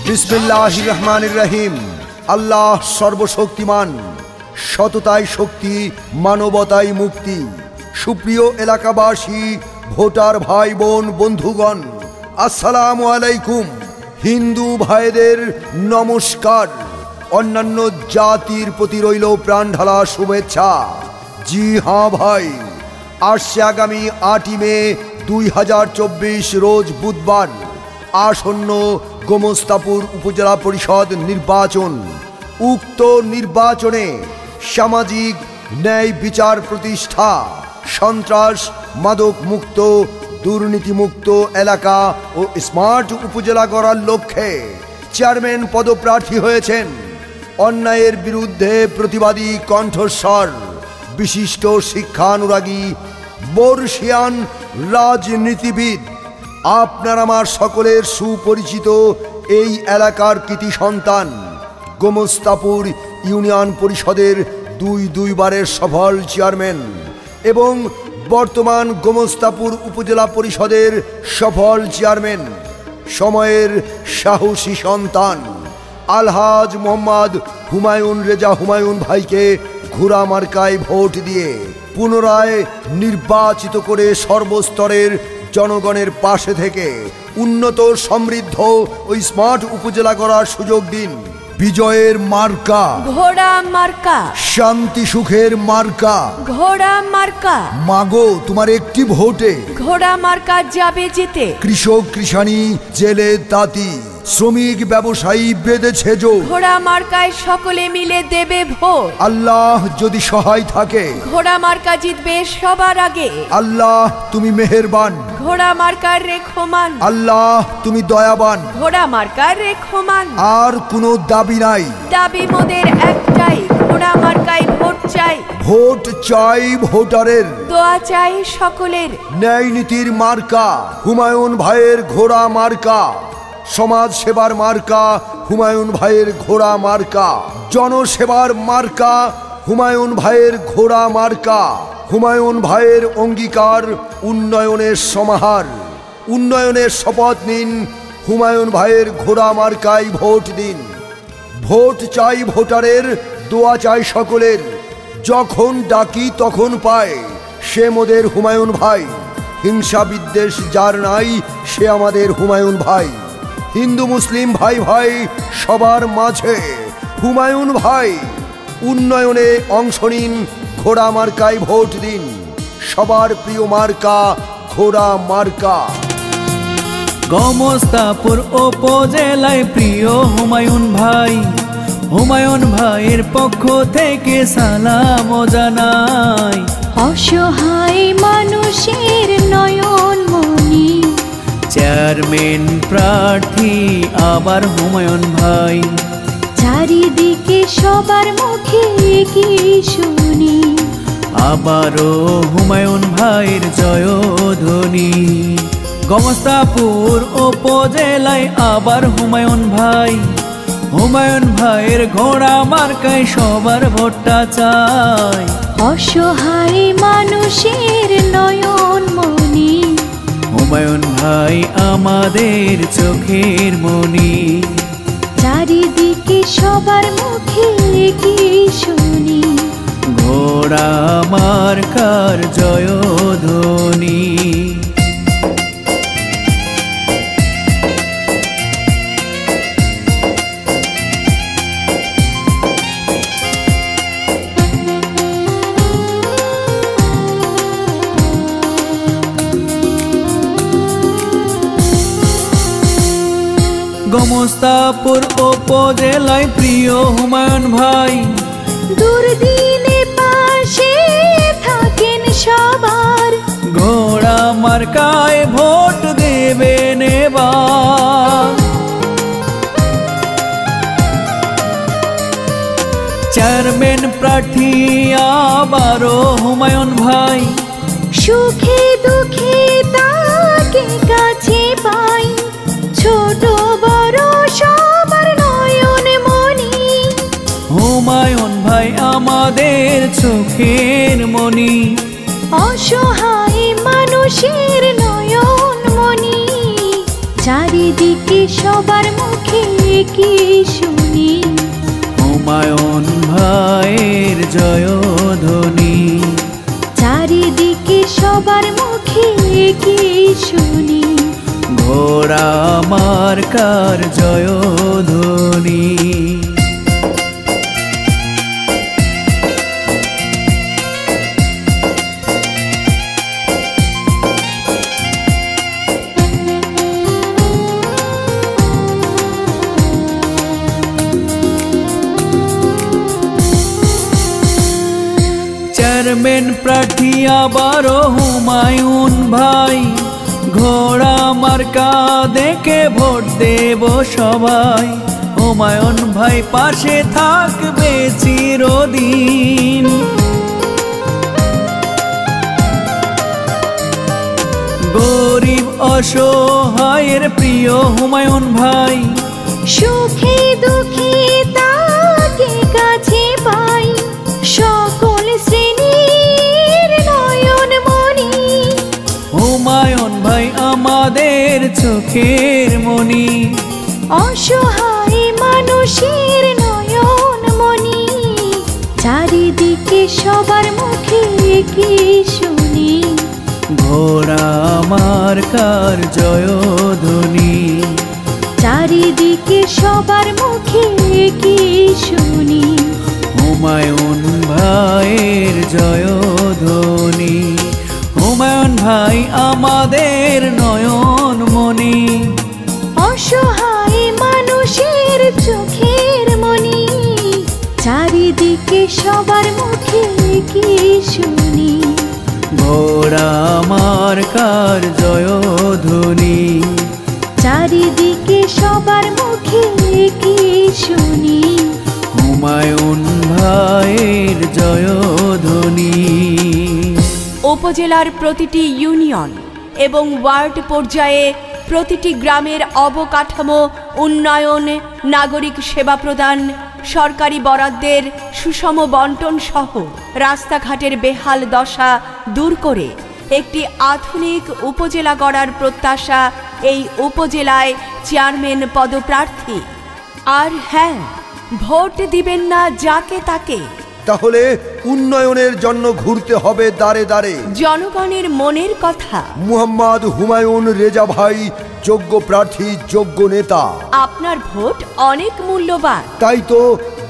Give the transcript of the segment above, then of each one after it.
বিসমিল্লাহির রহমানির রহিম। আল্লাহ সর্বশক্তিমান, সততায় শক্তি, মানবতায় মুক্তি। সুপ্রিয় এলাকাবাসী, ভোটার ভাই বোন, বন্ধুগণ, আসসালামু আলাইকুম। হিন্দু ভাইদের নমস্কার। অন্যান্য জাতির প্রতি রইল প্রাণঢালা শুভেচ্ছা। জি হ্যাঁ ভাই, আসছে আগামী 8ই মে 2024 রোজ বুধবার আসন্ন গোমস্তাপুর উপজেলা পরিষদ নির্বাচন। উক্ত নির্বাচনে সামাজিক ন্যায় বিচার প্রতিষ্ঠা, সন্ত্রাস মাদক মুক্ত, দুর্নীতিমুক্ত এলাকা ও স্মার্ট উপজেলা গড়ার লক্ষ্যে চেয়ারম্যান পদপ্রার্থী হয়েছেন অন্যায়ের বিরুদ্ধে প্রতিবাদী কণ্ঠস্বর, বিশিষ্ট শিক্ষানুরাগী, বর্ষিয়ান রাজনীতিবিদ, আপনার আমার সকলের সুপরিচিত এই এলাকার কৃতি সন্তান, গোমস্তাপুর ইউনিয়ন পরিষদের দুইবারের সফল চেয়ারম্যান এবং বর্তমান গোমস্তাপুর উপজেলা পরিষদের সফল চেয়ারম্যান, সময়ের সাহসী সন্তান আলহাজ মোহাম্মদ হুমায়ুন রেজা হুমায়ুন ভাইকে ঘোড়া মার্কায় ভোট দিয়ে পুনরায় নির্বাচিত করে সর্বস্তরের জনগণের পাশে থেকে উন্নত, সমৃদ্ধ ও স্মার্ট উপজেলা গড়ার সুযোগ দিন। বিজয়ের মার্কা ঘোড়া মার্কা, শান্তি সুখের মার্কা ঘোড়া মার্কা। মাগো, তোমার একটি ভোটে ঘোড়া মার্কা যাবে জিতে। কৃষক কৃষানি, জেলে তাঁতি, শ্রমিক ব্যবসায়ী বেঁধেছে জোর। ঘোড়া মার্কায় সকলে মিলে দেবে ভোট। আল্লাহ যদি সহায় থাকে, ঘোড়া মার্কা জিতবে সবার আগে। আল্লাহ তুমি মেহেরবান, ঘোড়া মার্কার রেখমান। আল্লাহ তুমি দয়াবান। ঘোড়া মার্কার রেখমান। আর কোনো দাবি নাই, দাবি মোদের একটাই, ঘোড়া মার্কায় ভোট চাই। ভোট চাই ভোটারের, দোয়া চাই সকলের। ন্যায় নীতির মার্কা হুমায়ুন ভাইয়ের ঘোড়া মার্কা, সমাজ সেবার মার্কা হুমায়ুন ভাইয়ের ঘোড়া মার্কা, জনসেবার মার্কা হুমায়ুন ভাইয়ের ঘোড়া মার্কা। হুমায়ুন ভাইয়ের অঙ্গীকার উন্নয়নের সমাহার, উন্নয়নের শপথ নিন, হুমায়ুন ভাইয়ের ঘোড়া মার্কায় ভোট দিন। ভোট চাই ভোটারের, দোয়া চাই সকলের। যখন ডাকি তখন পায়, সে মোদের হুমায়ুন ভাই। হিংসা বিদ্বেষ যার নাই, সে আমাদের হুমায়ুন ভাই। হিন্দু মুসলিম ভাই ভাই সবার মাঝে হুমায়ুন ভাই। উন্নয়নে অংশ নিন, ঘোড়া মার্কায় ভোট দিন। সবার প্রিয় মার্কা ঘোড়া মার্কা। গোমস্তাপুর উপজেলায় প্রিয় হুমায়ুন ভাই, হুমায়ুন ভাইয়ের পক্ষ থেকে সালাম জানাই। অসহায় মানুষের নয়ন মনি, চেয়ারম্যান প্রার্থী আবার হুমায়ুন ভাই। চারিদিকে সবার মুখে কি শুনি, আবারও হুমায়ুন ভাইয়ের জয়ধ্বনি। গোমস্তাপুর উপজেলায় আবার হুমায়ুন ভাই, হুমায়ুন ভাইয়ের ঘোড়া মার্কায় সবার ভোটটা চাই। অসহায় মানুষের নয়ন মনি, হুমায়ুন ভাই আমাদের চোখের মনি। চারিদিকে সবার মুখে কি শুনি, ঘোড়া মার্কার জয়ধ্বনি। গোমস্তাপুর উপজেলায় প্রিয় হুমায়ুন ভাই, দুর্দিনে পাশে থাকেন সবার। ঘোড়া মার্কায় ভোট দেবেন এবার। চেয়ারম্যান প্রার্থী আবারও হুমায়ুন ভাই, সুখে দুঃখে তাকে কাছে পাই। ছোট বড় সবার নয়ন মনি, হুমায়ুন ভাই আমাদের চোখের মনি। অসহায় মানুষের নয়ন মনি, চারিদিকে সবার মুখে কি শুনি, হুমায়ুন ভাইয়ের জয়ধ্বনি। চারিদিকে সবার মুখে কি শুনি, ঘোড়া মার্কার জয়ধ্বনি। চেয়ারম্যান প্রার্থী আবারও হুমায়ুন ভাই, ঘোড়া মার্কা দেখে ভোট দেব সবাই। হুমায়ুন ভাই পাশে থাকবে চিরদিন, গরিব অসহায়ের প্রিয় হুমায়ুন ভাই। সুখে দুঃখে তাকে কাছে পাই, সকল শ্রেণীর নয়ন মনি। হুমায়ুন ভাই আমাদের চোখের মনি, অসহায় মানুষের নয়ন মনি। চারিদিকে সবার মুখে কি শুনি, ঘোড়া মার্কার জয়ধ্বনি। চারিদিকে সবার মুখে কি শুনি, হুমায়ুন ভাইয়ের জয়ধ্বনি। হুমায়ুন ভাই আমাদের নয়ন মনি, অসহায় মানুষের চোখের মনি। চারিদিকে সবার মুখে কি শুনি, ঘোড়া মার্কার জয়ধ্বনি। চারিদিকে সবার মুখে কি শুনি, হুমায়ুন ভাইয়ের জয়ধ্বনি। উপজেলার প্রতিটি ইউনিয়ন এবং ওয়ার্ড পর্যায়ে প্রতিটি গ্রামের অবকাঠামো উন্নয়ন, নাগরিক সেবা প্রদান, সরকারি বরাদ্দের সুষম বন্টন সহ রাস্তাঘাটের বেহাল দশা দূর করে একটি আধুনিক উপজেলা গড়ার প্রত্যাশা এই উপজেলায় চেয়ারম্যান পদপ্রার্থী। আর হ্যাঁ, ভোট দিবেন না যাকে তাকে, তাহলে উন্নয়নের জন্য ঘুরতে হবে দাঁড়ে দাঁড়ে। জনগণের মনের কথা। মুহাম্মদ হুমায়ুন রেজা ভাই যোগ্য প্রার্থী, যোগ্য নেতা। আপনার ভোট অনেক মূল্যবান, তাই তো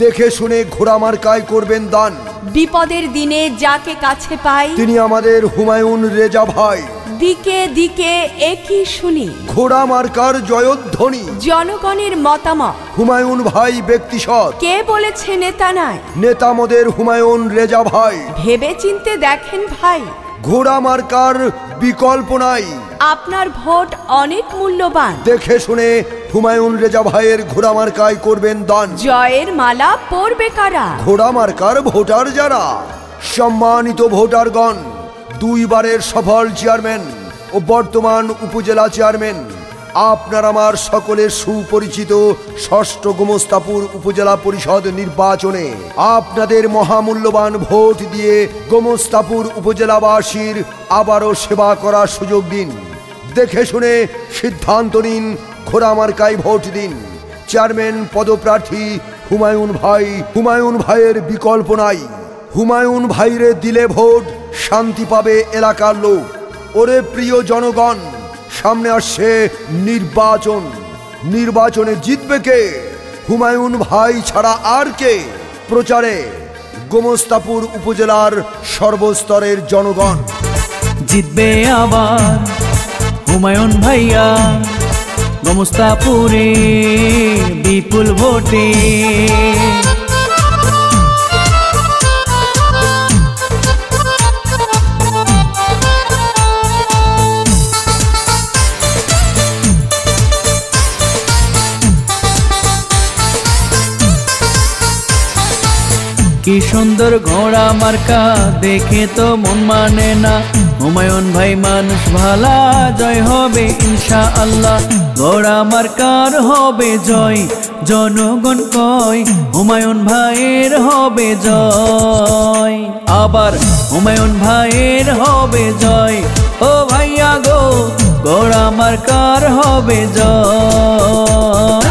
দেখে শুনে ঘোড়া মার্কায় করবেন দান। বিপদের দিনে যাকে কাছে পাই তিনি আমাদের হুমায়ুন রেজা ভাই। দিকে দিকে একই শুনি, ঘোড়া মার্কার জয়ধ্বনি। জনগণের মতামত। হুমায়ুন ভাই ব্যক্তি সৎ, কে বলেছে নেতা নাই? নেতা মোদের হুমায়ুন রেজা ভাই। ভেবে চিনতে দেখেন ভাই, ঘোড়া মার্কার বিকল্প নাই। আপনার ভোট অনেক মূল্যবান, দেখে শুনে হুমায়ুন রেজা ভাইয়ের ঘোড়া মার্কায় করবেন দান। জয়ের মালা পরবে কারা? ঘোড়া মার্কার ভোটার যারা। সম্মানিত ভোটারগণ, দুইবারের সফল চেয়ারম্যান ও বর্তমান উপজেলা চেয়ারম্যান, আপনার আমার সকলের সুপরিচিত ষষ্ঠ গোমস্তাপুর উপজেলা পরিষদ নির্বাচনে আপনাদের মহামূল্যবান ভোট দিয়ে গোমস্তাপুর উপজেলাবাসীর আবারও সেবা করার সুযোগ দিন। দেখে শুনে সিদ্ধান্ত নিন, ঘোড়া মার্কায় ভোট দিন। চেয়ারম্যান পদপ্রার্থী হুমায়ুন ভাই। হুমায়ুন ভাইয়ের বিকল্প নাই। হুমায়ুন ভাইরে দিলে ভোট, শান্তি পাবে এলাকার লোক। ওরে প্রিয় জনগণ, সামনে আসছে নির্বাচন। নির্বাচনে জিতবে কে? হুমায়ুন ভাই ছাড়া আর কে? প্রচারে গোমস্তাপুর উপজেলার সর্বস্তরের জনগণ। জিতবে আবার হুমায়ুন ভাইয়া গোমস্তাপুরে বিপুল ভোটে। কি সুন্দর ঘোড়া মার্কা, দেখে তো মন মানে না। হুমায়ুন ভাই মানুষ ভালা, জয় হবে ইনশাআল্লাহ। ঘোড়া মার্কার হবে জয়, জনগণ কয় হুমায়ুন ভাইয়ের হবে জয়। আবার হুমায়ুন ভাইয়ের হবে জয়। ও ভাইয়া গো, ঘোড়া মার্কার হবে জয়।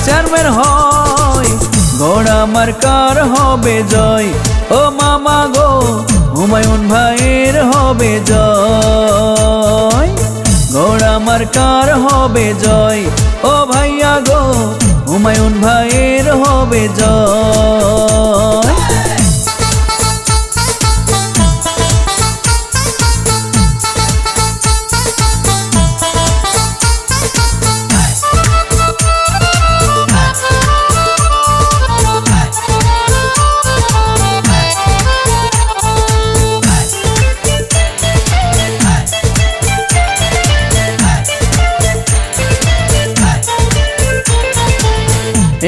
চেয়ারম্যান হয়, ঘোড়া মার্কার হবে জয়। ও মামা গো হুমায়ুন ভাইয়ের হবে জয়, ঘোড়া মার্কার হবে জয়। ও ভাইয়া গো হুমায়ুন ভাইয়ের হবে জয়।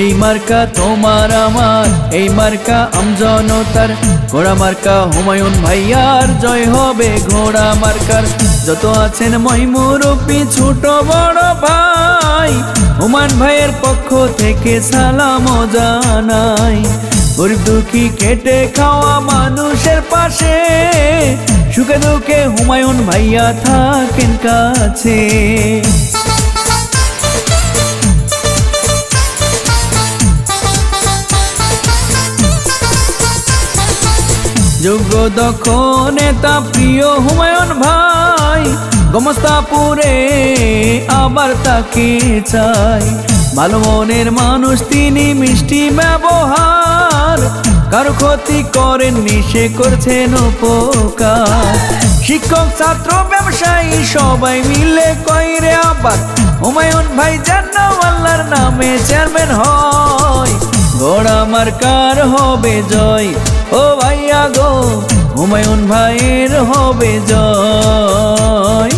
এই মার্কা তোমার আমার, এই মার্কা আমজনতার, ঘোড়া মার্কা হুমায়ুন ভাইয়ার জয় হবে ঘোড়া মার্কার। যত আছেন মহিমুরুব্বি ছোট বড় ভাই, হুমায়ুন ভাইয়ের পক্ষ থেকে সালাম জানাই। গরিব দুঃখী খেটে খাওয়া মানুষের পাশে, সুখে দুঃখে হুমায়ুন ভাইয়া থাকেন কাছে। যোগ্য দক্ষ নেতা প্রিয় হুমায়ুন ভাই, গোমস্তাপুরে আবার তাকে চাই। ভালো মনের মানুষ তিনি, মিষ্টি ব্যবহার, কারো ক্ষতি করেননি, সে করছেন উপকার। শিক্ষক ছাত্র ব্যবসায়ী সবাই মিলে কইরে আবার, হুমায়ুন ভাই যেন আল্লাহর নামে চেয়ারম্যান হয়, ঘোড়া মার্কার হবে জয়। ও ভাইয়া গো হুমায়ুন ভাইয়ের হবে জয়,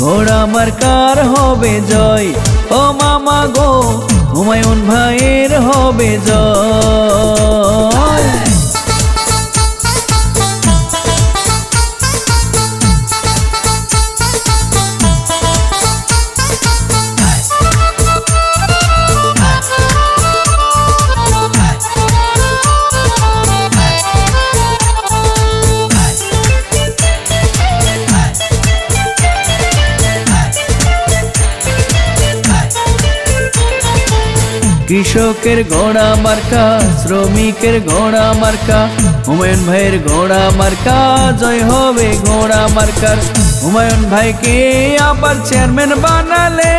ঘোড়া মার্কার হবে জয়। ও মামা গো হুমায়ুন ভাইয়ের হবে জয়। কৃষকের ঘোড়া মার্কা, শ্রমিকের ঘোড়া মার্কা, হুমায়ুন ভাইয়ের ঘোড়া মার্কা জয় হবে ঘোড়া মার্কার। হুমায়ুন ভাইকে আবার চেয়ারম্যান বানালে,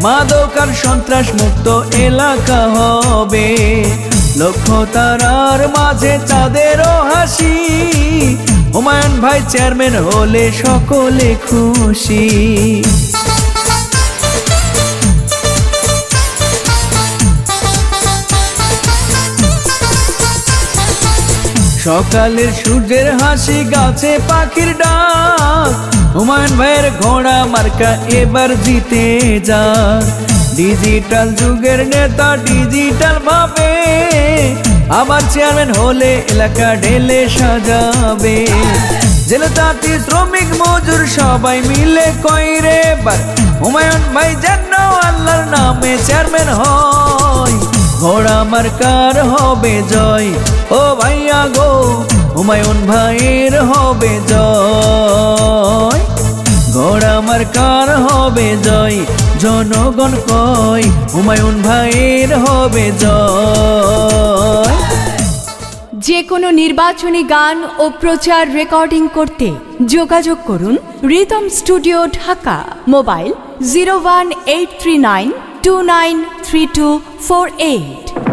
মাদক আর সন্ত্রাস মুক্ত এলাকা হবে। লক্ষ তারার মাঝে চাঁদেরও হাসি, হুমায়ুন ভাই চেয়ারম্যান হলে সকলে খুশি। সকালের সূর্যের হাসি, গাছে পাখির ডাক, হুমায়ুন ভাইয়ের ঘোড়া মার্কা এবার জিতে যাক। ডিজিটাল যুগের নেতা ডিজিটাল ভাবে, আবার চেয়ারম্যান হলে এলাকা ঢেলে সাজাবে। জেলে তাঁতি শ্রমিক মজুর সবাই মিলে কইরে এবার, হুমায়ুন ভাই যেন আল্লাহর নামে চেয়ারম্যান হয়, ঘোড়া মার্কার হবে জয়। ও ভাইয়া গো হুমায়ুন ভাইয়ের হবে জয়, ঘোড়া মার্কার হবে জয়। জনগণ কয় হুমায়ুন ভাইয়ের হবে জয়। যে কোনো নির্বাচনী গান ও প্রচার রেকর্ডিং করতে যোগাযোগ করুন রিদম স্টুডিও ঢাকা, মোবাইল 01839293248।